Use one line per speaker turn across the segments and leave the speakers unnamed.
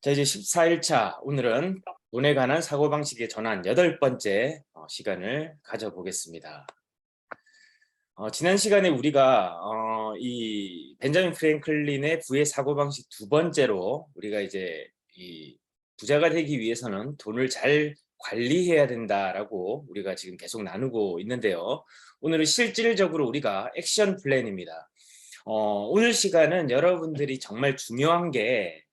자, 이제 14일차 오늘은 돈에 관한 사고방식의 전환 8번째 시간을 가져보겠습니다. 지난 시간에 우리가 이 벤자민 프랭클린의 부의 사고방식 2번째로 우리가 이제 이 부자가 되기 위해서는 돈을 잘 관리해야 된다라고 우리가 지금 계속 나누고 있는데요. 오늘은 실질적으로 우리가 액션 플랜입니다. 오늘 시간은 여러분들이 정말 중요한 게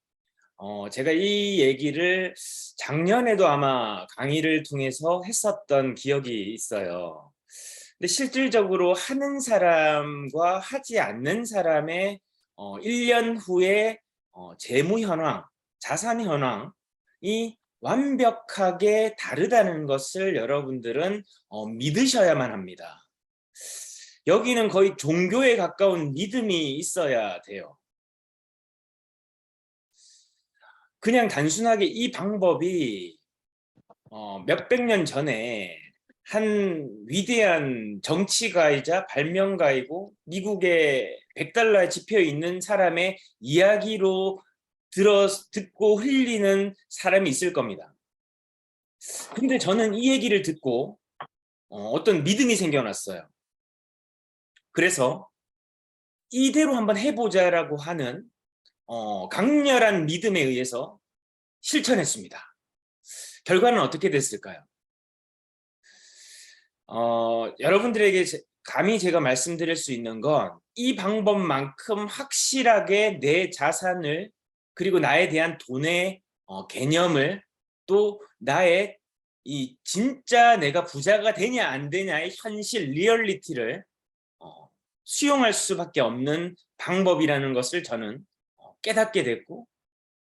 제가 이 얘기를 작년에도 아마 강의를 통해서 했었던 기억이 있어요. 근데 실질적으로 하는 사람과 하지 않는 사람의 1년 후에 재무 현황, 자산 현황이 완벽하게 다르다는 것을 여러분들은 믿으셔야만 합니다. 여기는 거의 종교에 가까운 믿음이 있어야 돼요. 그냥 단순하게 이 방법이 몇백 년 전에 한 위대한 정치가이자 발명가이고 미국의 $100에 집혀 있는 사람의 이야기로 듣고 흘리는 사람이 있을 겁니다. 근데 저는 이 얘기를 듣고 어떤 믿음이 생겨났어요. 그래서 이대로 한번 해보자라고 하는 강렬한 믿음에 의해서 실천했습니다. 결과는 어떻게 됐을까요? 여러분들에게 감히 제가 말씀드릴 수 있는 건 이 방법만큼 확실하게 내 자산을 그리고 나에 대한 돈의 개념을 또 나의 이 진짜 내가 부자가 되냐 안 되냐의 현실 리얼리티를 수용할 수밖에 없는 방법이라는 것을 저는 깨닫게 됐고,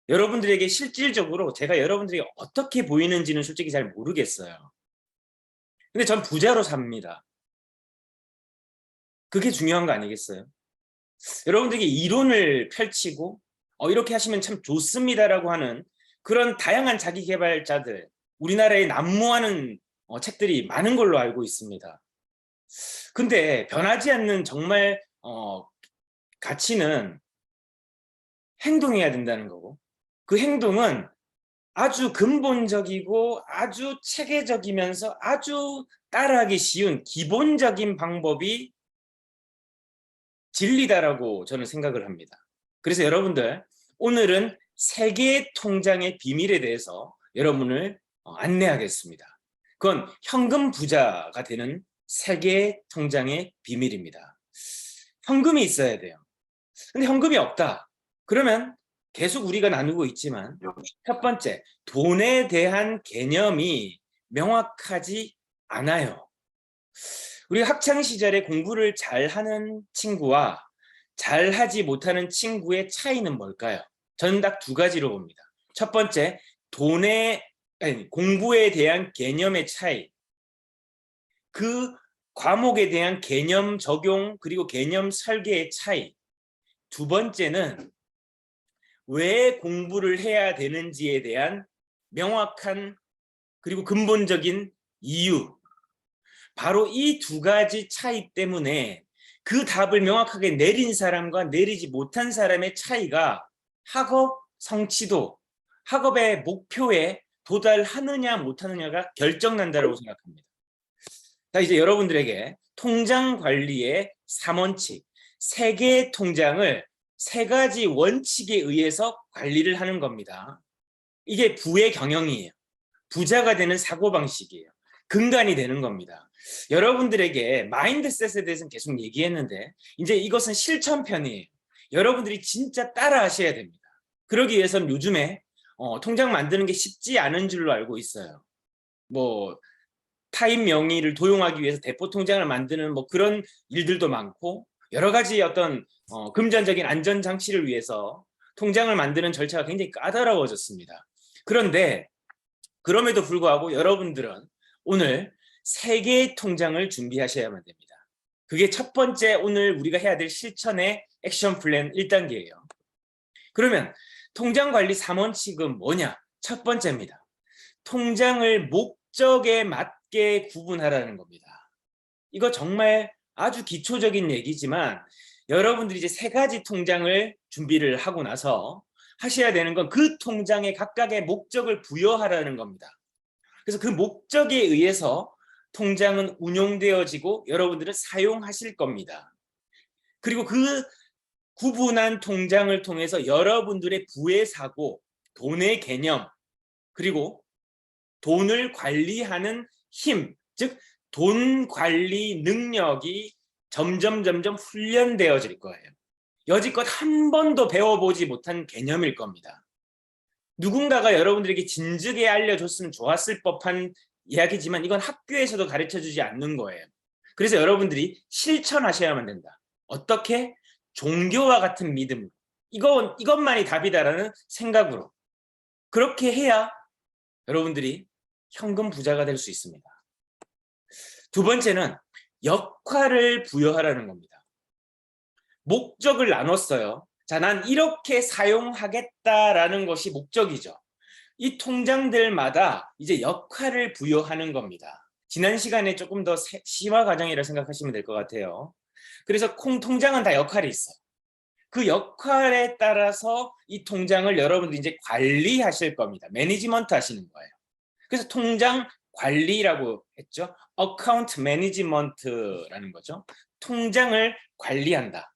여러분들에게 실질적으로 제가 여러분들이 어떻게 보이는지는 솔직히 잘 모르겠어요. 근데 전 부자로 삽니다. 그게 중요한 거 아니겠어요? 여러분들에게 이론을 펼치고 이렇게 하시면 참 좋습니다라고 하는 그런 다양한 자기개발자들, 우리나라에 난무하는 책들이 많은 걸로 알고 있습니다. 근데 변하지 않는 정말 가치는 행동해야 된다는 거고, 그 행동은 아주 근본적이고 아주 체계적이면서 아주 따라하기 쉬운 기본적인 방법이 진리다라고 저는 생각을 합니다. 그래서 여러분들, 오늘은 세계 통장의 비밀에 대해서 여러분을 안내하겠습니다. 그건 현금 부자가 되는 세계 통장의 비밀입니다. 현금이 있어야 돼요. 근데 현금이 없다. 그러면 계속 우리가 나누고 있지만 첫 번째, 돈에 대한 개념이 명확하지 않아요. 우리가 학창 시절에 공부를 잘하는 친구와 잘하지 못하는 친구의 차이는 뭘까요? 저는 딱 2가지로 봅니다. 첫 번째, 공부에 대한 개념의 차이. 그 과목에 대한 개념 적용 그리고 개념 설계의 차이. 2번째는 왜 공부를 해야 되는지에 대한 명확한 그리고 근본적인 이유. 바로 이 2가지 차이 때문에 그 답을 명확하게 내린 사람과 내리지 못한 사람의 차이가 학업 성취도, 학업의 목표에 도달하느냐 못하느냐가 결정난다고 생각합니다. 자, 이제 여러분들에게 통장 관리의 3원칙, 세계의 통장을 3가지 원칙에 의해서 관리를 하는 겁니다. 이게 부의 경영이에요. 부자가 되는 사고방식이에요. 근간이 되는 겁니다. 여러분들에게 마인드셋에 대해서는 계속 얘기했는데 이제 이것은 실천편이에요. 여러분들이 진짜 따라 하셔야 됩니다. 그러기 위해서는 요즘에 통장 만드는 게 쉽지 않은 줄로 알고 있어요. 뭐 타인 명의를 도용하기 위해서 대포 통장을 만드는 뭐 그런 일들도 많고, 여러 가지 어떤 금전적인 안전 장치를 위해서 통장을 만드는 절차가 굉장히 까다로워졌습니다. 그런데 그럼에도 불구하고 여러분들은 오늘 세계의 통장을 준비하셔야만 됩니다. 그게 첫 번째 오늘 우리가 해야 될 실천의 액션 플랜 1단계예요. 그러면 통장 관리 3원칙은 뭐냐? 첫 번째입니다. 통장을 목적에 맞게 구분하라는 겁니다. 이거 정말 아주 기초적인 얘기지만 여러분들이 이제 3가지 통장을 준비를 하고 나서 하셔야 되는 건 그 통장에 각각의 목적을 부여하라는 겁니다. 그래서 그 목적에 의해서 통장은 운용되어지고 여러분들은 사용하실 겁니다. 그리고 그 구분한 통장을 통해서 여러분들의 부의 사고, 돈의 개념, 그리고 돈을 관리하는 힘, 즉 돈 관리 능력이 점점 훈련되어질 거예요. 여지껏 한 번도 배워보지 못한 개념일 겁니다. 누군가가 여러분들에게 진즉에 알려줬으면 좋았을 법한 이야기지만 이건 학교에서도 가르쳐주지 않는 거예요. 그래서 여러분들이 실천하셔야만 된다. 어떻게? 종교와 같은 믿음으로. 이것만이 답이다라는 생각으로. 그렇게 해야 여러분들이 현금 부자가 될 수 있습니다. 두 번째는 역할을 부여하라는 겁니다. 목적을 나눴어요. 자, 난 이렇게 사용하겠다라는 것이 목적이죠. 이 통장들마다 이제 역할을 부여하는 겁니다. 지난 시간에 조금 더 심화 과정이라 생각하시면 될 것 같아요. 그래서 통장은 다 역할이 있어요. 그 역할에 따라서 이 통장을 여러분들이 이제 관리하실 겁니다. 매니지먼트 하시는 거예요. 그래서 통장 관리라고 했죠. 어카운트 매니지먼트라는 거죠. 통장을 관리한다.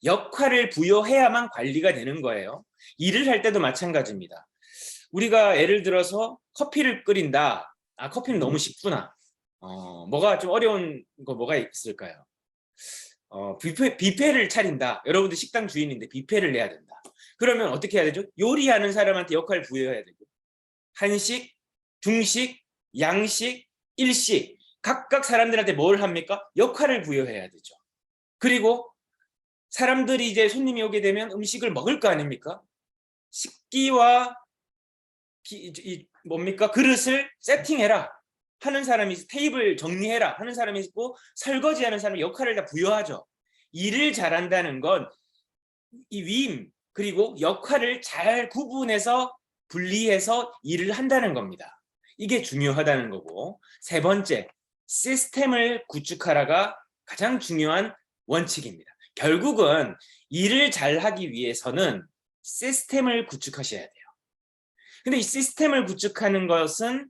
역할을 부여해야만 관리가 되는 거예요. 일을 할 때도 마찬가지입니다. 우리가 예를 들어서 커피를 끓인다. 아, 커피는 너무 쉽구나. 뭐가 좀 어려운 거 뭐가 있을까요? 뷔페를 차린다. 여러분들 식당 주인인데 뷔페를 내야 된다. 그러면 어떻게 해야 되죠? 요리하는 사람한테 역할을 부여해야 되고, 한식, 중식, 양식, 일식 각각 사람들한테 뭘 합니까? 역할을 부여해야 되죠. 그리고 사람들이 이제 손님이 오게 되면 음식을 먹을 거 아닙니까? 식기와 뭡니까? 그릇을 세팅해라 하는 사람이 있고, 테이블 정리해라 하는 사람이 있고, 설거지하는 사람의 역할을 다 부여하죠. 일을 잘한다는 건 이 위임 그리고 역할을 잘 구분해서 분리해서 일을 한다는 겁니다. 이게 중요하다는 거고, 세 번째, 시스템을 구축하라가 가장 중요한 원칙입니다. 결국은 일을 잘하기 위해서는 시스템을 구축하셔야 돼요. 근데 이 시스템을 구축하는 것은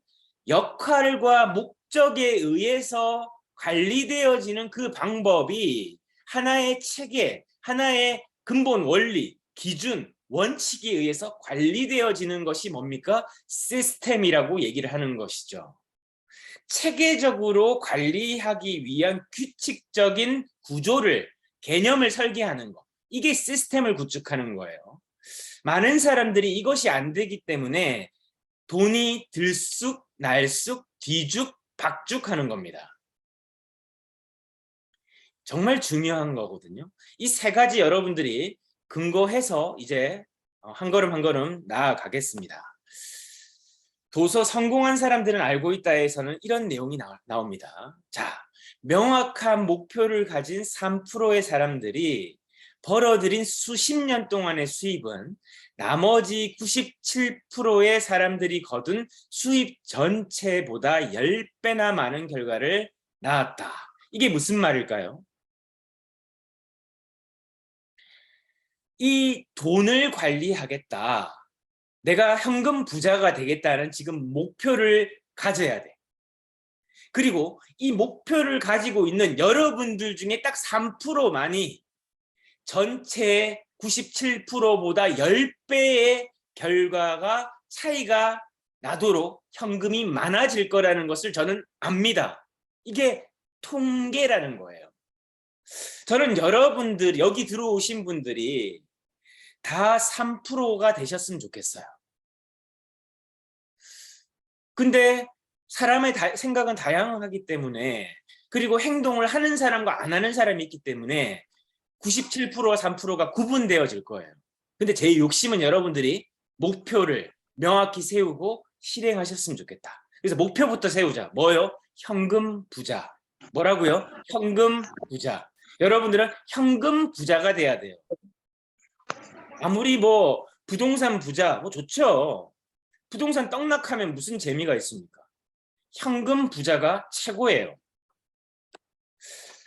역할과 목적에 의해서 관리되어지는 그 방법이 하나의 체계, 하나의 근본 원리, 기준, 원칙에 의해서 관리되어지는 것이 뭡니까? 시스템이라고 얘기를 하는 것이죠. 체계적으로 관리하기 위한 규칙적인 구조를, 개념을 설계하는 것. 이게 시스템을 구축하는 거예요. 많은 사람들이 이것이 안 되기 때문에 돈이 들쑥, 날쑥, 뒤죽, 박죽하는 겁니다. 정말 중요한 거거든요. 이 세 가지 여러분들이 근거해서 이제 한 걸음 한 걸음 나아가겠습니다. 도서 성공한 사람들은 알고 있다에서는 이런 내용이 나옵니다. 자, 명확한 목표를 가진 3%의 사람들이 벌어들인 수십 년 동안의 수입은 나머지 97%의 사람들이 거둔 수입 전체보다 10배나 많은 결과를 낳았다. 이게 무슨 말일까요? 이 돈을 관리하겠다. 내가 현금 부자가 되겠다는 지금 목표를 가져야 돼. 그리고 이 목표를 가지고 있는 여러분들 중에 딱 3%만이 전체 97%보다 10배의 결과가 차이가 나도록 현금이 많아질 거라는 것을 저는 압니다. 이게 통계라는 거예요. 저는 여러분들, 여기 들어오신 분들이 다 3%가 되셨으면 좋겠어요. 근데 사람의 생각은 다양하기 때문에, 그리고 행동을 하는 사람과 안 하는 사람이 있기 때문에 97%와 3%가 구분되어질 거예요. 근데 제 욕심은 여러분들이 목표를 명확히 세우고 실행하셨으면 좋겠다. 그래서 목표부터 세우자. 뭐요? 현금 부자. 뭐라고요? 현금 부자. 여러분들은 현금 부자가 돼야 돼요. 아무리 뭐 부동산 부자 뭐 좋죠. 부동산 떡락하면 무슨 재미가 있습니까? 현금 부자가 최고예요.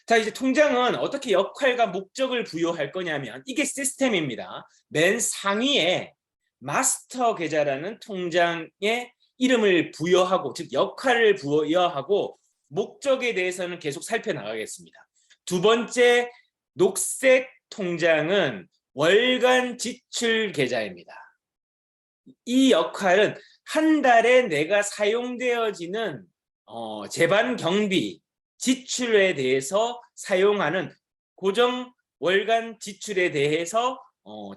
자, 이제 통장은 어떻게 역할과 목적을 부여할 거냐면 이게 시스템입니다. 맨 상위에 마스터 계좌라는 통장에 이름을 부여하고, 즉 역할을 부여하고 목적에 대해서는 계속 살펴나가겠습니다. 두 번째, 녹색 통장은 월간 지출 계좌입니다. 이 역할은 한 달에 내가 사용되어지는 재반 경비 지출에 대해서 사용하는 고정 월간 지출에 대해서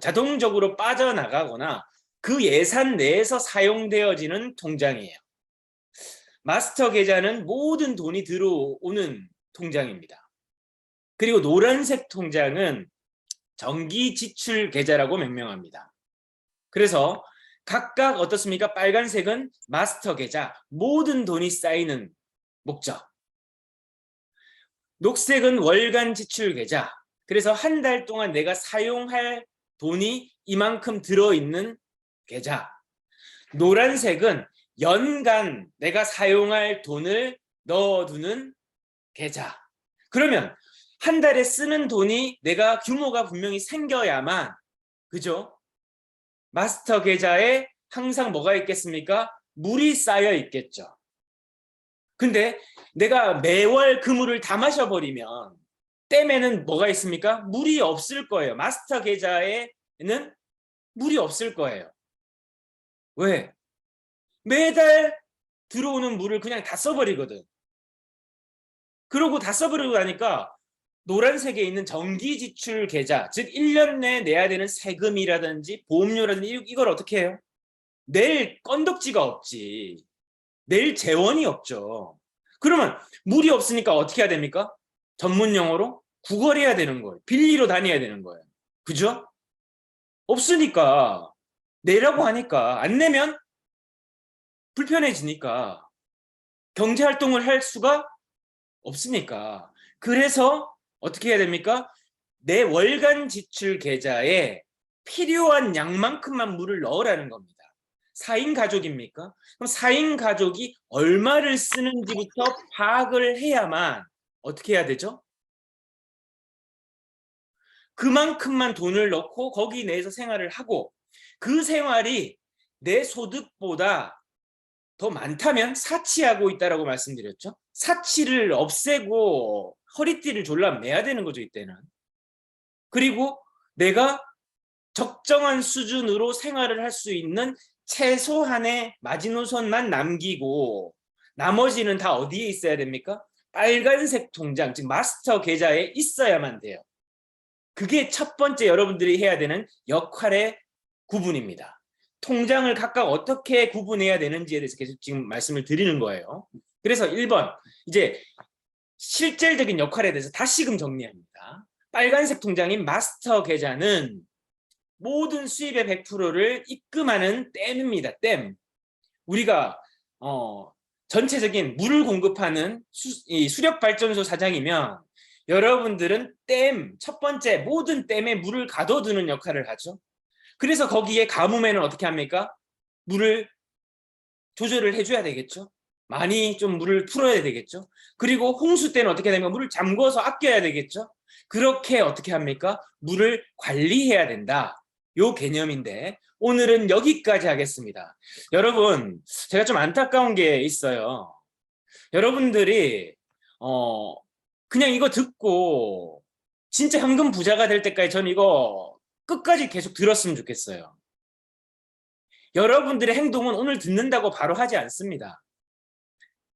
자동적으로 빠져나가거나 그 예산 내에서 사용되어지는 통장이에요. 마스터 계좌는 모든 돈이 들어오는 통장입니다. 그리고 노란색 통장은 정기 지출 계좌라고 명명합니다. 그래서 각각 어떻습니까? 빨간색은 마스터 계좌, 모든 돈이 쌓이는 목적. 녹색은 월간 지출 계좌. 그래서 한 달 동안 내가 사용할 돈이 이만큼 들어있는 계좌. 노란색은 연간 내가 사용할 돈을 넣어두는 계좌. 그러면 한 달에 쓰는 돈이 내가 규모가 분명히 생겨야만, 그죠? 마스터 계좌에 항상 뭐가 있겠습니까? 물이 쌓여 있겠죠. 근데 내가 매월 그 물을 다 마셔버리면 댐에는 뭐가 있습니까? 물이 없을 거예요. 마스터 계좌에는 물이 없을 거예요. 왜? 매달 들어오는 물을 그냥 다 써버리거든. 그러고 다 써버리고 나니까 노란색에 있는 정기지출 계좌, 즉 1년 내에 내야 되는 세금이라든지 보험료라든지 이걸 어떻게 해요? 낼 건덕지가 없지. 낼 재원이 없죠. 그러면 물이 없으니까 어떻게 해야 됩니까? 전문 용어로 구걸해야 되는 거예요. 빌리러 다녀야 되는 거예요. 그죠? 없으니까 내라고 하니까 안 내면 불편해지니까 경제활동을 할 수가 없으니까. 그래서 어떻게 해야 됩니까? 내 월간 지출 계좌에 필요한 양만큼만 물을 넣으라는 겁니다. 4인 가족입니까? 그럼 4인 가족이 얼마를 쓰는지부터 파악을 해야만 어떻게 해야 되죠? 그만큼만 돈을 넣고 거기 내에서 생활을 하고, 그 생활이 내 소득보다 더 많다면 사치하고 있다라고 말씀드렸죠. 사치를 없애고 허리띠를 졸라 매야 되는 거죠, 이때는. 그리고 내가 적정한 수준으로 생활을 할 수 있는 최소한의 마지노선만 남기고 나머지는 다 어디에 있어야 됩니까? 빨간색 통장, 즉 마스터 계좌에 있어야만 돼요. 그게 첫 번째 여러분들이 해야 되는 역할의 구분입니다. 통장을 각각 어떻게 구분해야 되는지에 대해서 계속 지금 말씀을 드리는 거예요. 그래서 1번, 이제 실질적인 역할에 대해서 다시금 정리합니다. 빨간색 통장인 마스터 계좌는 모든 수입의 100%를 입금하는 댐입니다. 댐. 우리가 전체적인 물을 공급하는 수력발전소 사장이면 여러분들은 댐, 첫 번째 모든 댐에 물을 가둬두는 역할을 하죠. 그래서 거기에 가뭄에는 어떻게 합니까? 물을 조절을 해줘야 되겠죠. 많이 좀 물을 풀어야 되겠죠. 그리고 홍수 때는 어떻게 되면 물을 잠궈서 아껴야 되겠죠. 그렇게 어떻게 합니까? 물을 관리해야 된다. 요 개념인데 오늘은 여기까지 하겠습니다. 여러분, 제가 좀 안타까운 게 있어요. 여러분들이 그냥 이거 듣고 진짜 현금 부자가 될 때까지 저는 이거 끝까지 계속 들었으면 좋겠어요. 여러분들의 행동은 오늘 듣는다고 바로 하지 않습니다.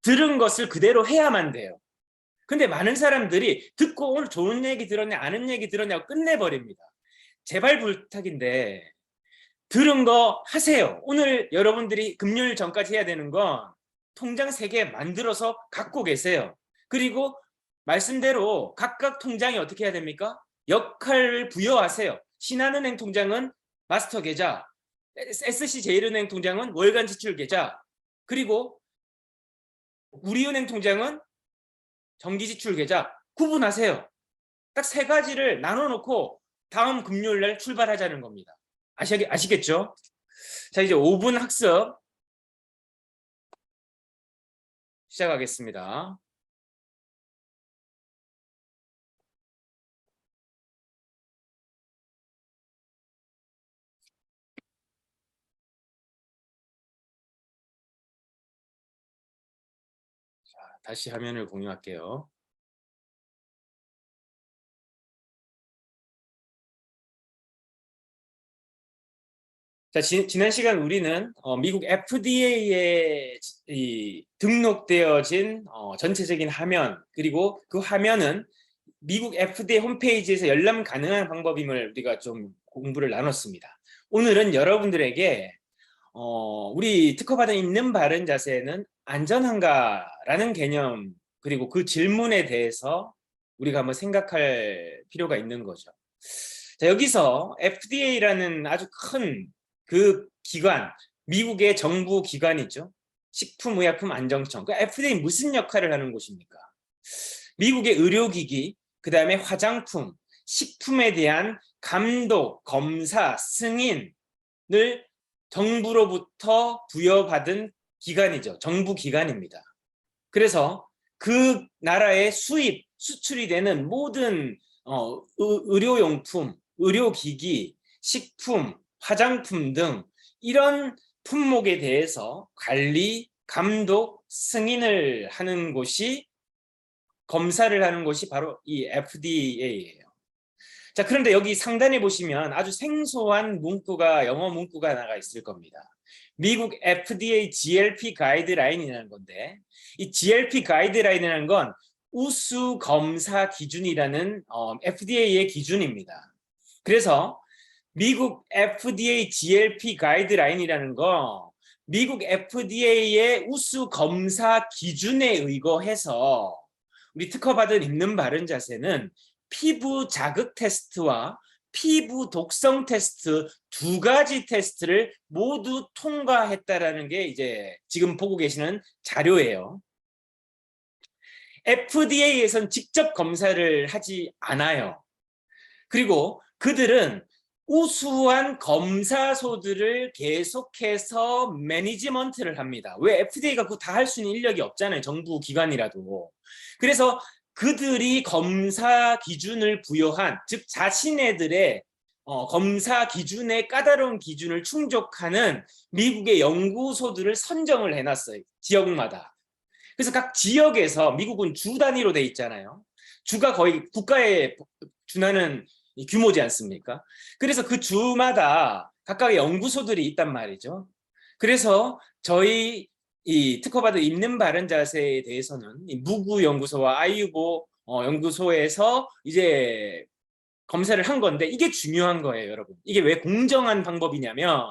들은 것을 그대로 해야만 돼요. 근데 많은 사람들이 듣고 오늘 좋은 얘기 들었냐, 아는 얘기 들었냐고 끝내버립니다. 제발 부탁인데 들은 거 하세요. 오늘 여러분들이 금요일 전까지 해야 되는 건 통장 3개 만들어서 갖고 계세요. 그리고 말씀대로 각각 통장이 어떻게 해야 됩니까? 역할을 부여하세요. 신한은행 통장은 마스터 계좌, SC제일은행 통장은 월간 지출 계좌, 그리고 우리은행 통장은 정기 지출 계좌 구분하세요. 딱 3가지를 나눠놓고 다음 금요일 날 출발하자는 겁니다. 아시겠죠? 자, 이제 5분 학습 시작하겠습니다. 다시 화면을 공유할게요. 자, 지난 시간 우리는 미국 FDA에 등록되어진 전체적인 화면, 그리고 그 화면은 미국 FDA 홈페이지에서 열람 가능한 방법임을 우리가 좀 공부를 나눴습니다. 오늘은 여러분들에게 우리 특허받은 있는 바른 자세는 안전한가라는 개념, 그리고 그 질문에 대해서 우리가 한번 생각할 필요가 있는 거죠. 자, 여기서 FDA라는 아주 큰 그 기관, 미국의 정부 기관이죠. 식품의약품안정청. 그 FDA 무슨 역할을 하는 곳입니까? 미국의 의료기기, 그 다음에 화장품, 식품에 대한 감독, 검사, 승인을 정부로부터 부여받은 기관이죠. 정부 기관입니다. 그래서 그 나라의 수입, 수출이 되는 모든 의료용품, 의료기기, 식품, 화장품 등 이런 품목에 대해서 관리, 감독, 승인을 하는 곳이, 검사를 하는 곳이 바로 이 FDA예요. 자, 그런데 여기 상단에 보시면 아주 생소한 문구가, 영어 문구가 나가 있을 겁니다. 미국 FDA GLP 가이드라인이라는 건데, 이 GLP 가이드라인이라는 건 우수 검사 기준이라는 FDA의 기준입니다. 그래서 미국 FDA GLP 가이드라인이라는 거, 미국 FDA의 우수 검사 기준에 의거해서 우리 특허받은 있는 바른 자세는 피부 자극 테스트와 피부 독성 테스트 두 가지 테스트를 모두 통과했다라는 게 이제 지금 보고 계시는 자료예요. FDA에선 직접 검사를 하지 않아요. 그리고 그들은 우수한 검사소들을 계속해서 매니지먼트를 합니다. 왜? FDA가 그거 다 할 수 있는 인력이 없잖아요. 정부 기관이라도. 그래서 그들이 검사 기준을 부여한, 즉 자신네들의 검사 기준의 까다로운 기준을 충족하는 미국의 연구소들을 선정을 해놨어요. 지역마다. 그래서 각 지역에서, 미국은 주 단위로 돼 있잖아요. 주가 거의 국가에 준하는 규모지 않습니까? 그래서 그 주마다 각각의 연구소들이 있단 말이죠. 그래서 저희 이 특허받은 있는 바른 자세에 대해서는 무구 연구소와 아이유보 연구소에서 이제 검사를 한 건데, 이게 중요한 거예요, 여러분. 이게 왜 공정한 방법이냐면,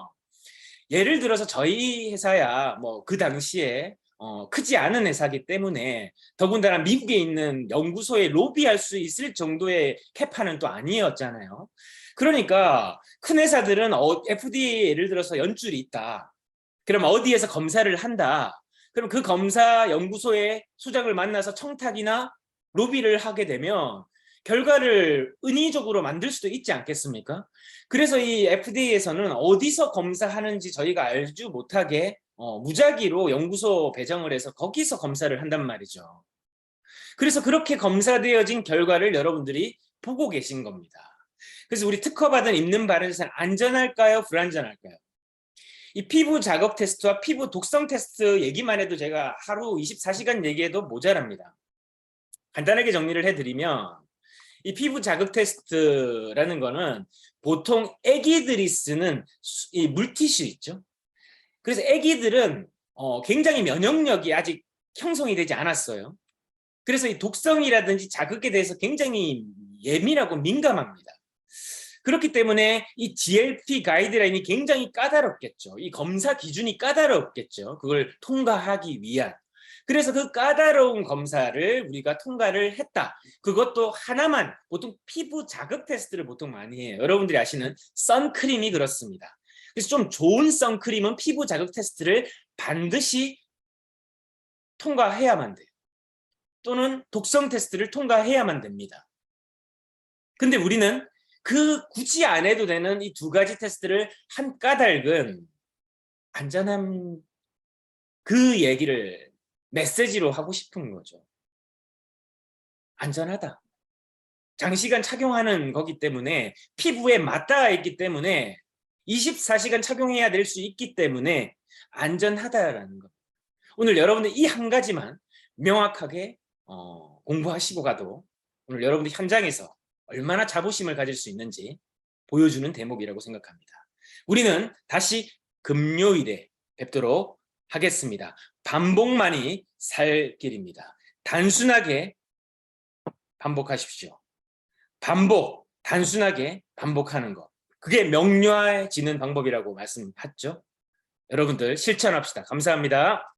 예를 들어서 저희 회사야 뭐 그 당시에 크지 않은 회사기 때문에, 더군다나 미국에 있는 연구소에 로비할 수 있을 정도의 캐파는 또 아니었잖아요. 그러니까 큰 회사들은 FDA 예를 들어서 연줄이 있다. 그럼 어디에서 검사를 한다. 그럼 그 검사 연구소의 소장을 만나서 청탁이나 로비를 하게 되면 결과를 은의적으로 만들 수도 있지 않겠습니까? 그래서 이 FDA에서는 어디서 검사하는지 저희가 알지 못하게 무작위로 연구소 배정을 해서 거기서 검사를 한단 말이죠. 그래서 그렇게 검사되어진 결과를 여러분들이 보고 계신 겁니다. 그래서 우리 특허받은 있는 바른 자세는 안전할까요? 불안전할까요? 이 피부 자극 테스트와 피부 독성 테스트 얘기만 해도 제가 하루 24시간 얘기해도 모자랍니다. 간단하게 정리를 해드리면, 이 피부 자극 테스트라는 거는 보통 애기들이 쓰는 이 물티슈 있죠. 그래서 애기들은 굉장히 면역력이 아직 형성이 되지 않았어요. 그래서 이 독성이라든지 자극에 대해서 굉장히 예민하고 민감합니다. 그렇기 때문에 이 GLP 가이드라인이 굉장히 까다롭겠죠. 이 검사 기준이 까다롭겠죠. 그걸 통과하기 위한. 그래서 그 까다로운 검사를 우리가 통과를 했다. 그것도 하나만, 보통 피부 자극 테스트를 보통 많이 해요. 여러분들이 아시는 선크림이 그렇습니다. 그래서 좀 좋은 선크림은 피부 자극 테스트를 반드시 통과해야만 돼요. 또는 독성 테스트를 통과해야만 됩니다. 근데 우리는 그 굳이 안 해도 되는 이 두 가지 테스트를 한 까닭은 안전함, 그 얘기를 메시지로 하고 싶은 거죠. 안전하다. 장시간 착용하는 거기 때문에, 피부에 맞닿아 있기 때문에 24시간 착용해야 될 수 있기 때문에 안전하다라는 거. 오늘 여러분들 이 한 가지만 명확하게 공부하시고 가도 오늘 여러분들 현장에서 얼마나 자부심을 가질 수 있는지 보여주는 대목이라고 생각합니다. 우리는 다시 금요일에 뵙도록 하겠습니다. 반복만이 살 길입니다. 단순하게 반복하십시오. 반복, 단순하게 반복하는 것. 그게 명료해지는 방법이라고 말씀하셨죠. 여러분들 실천합시다. 감사합니다.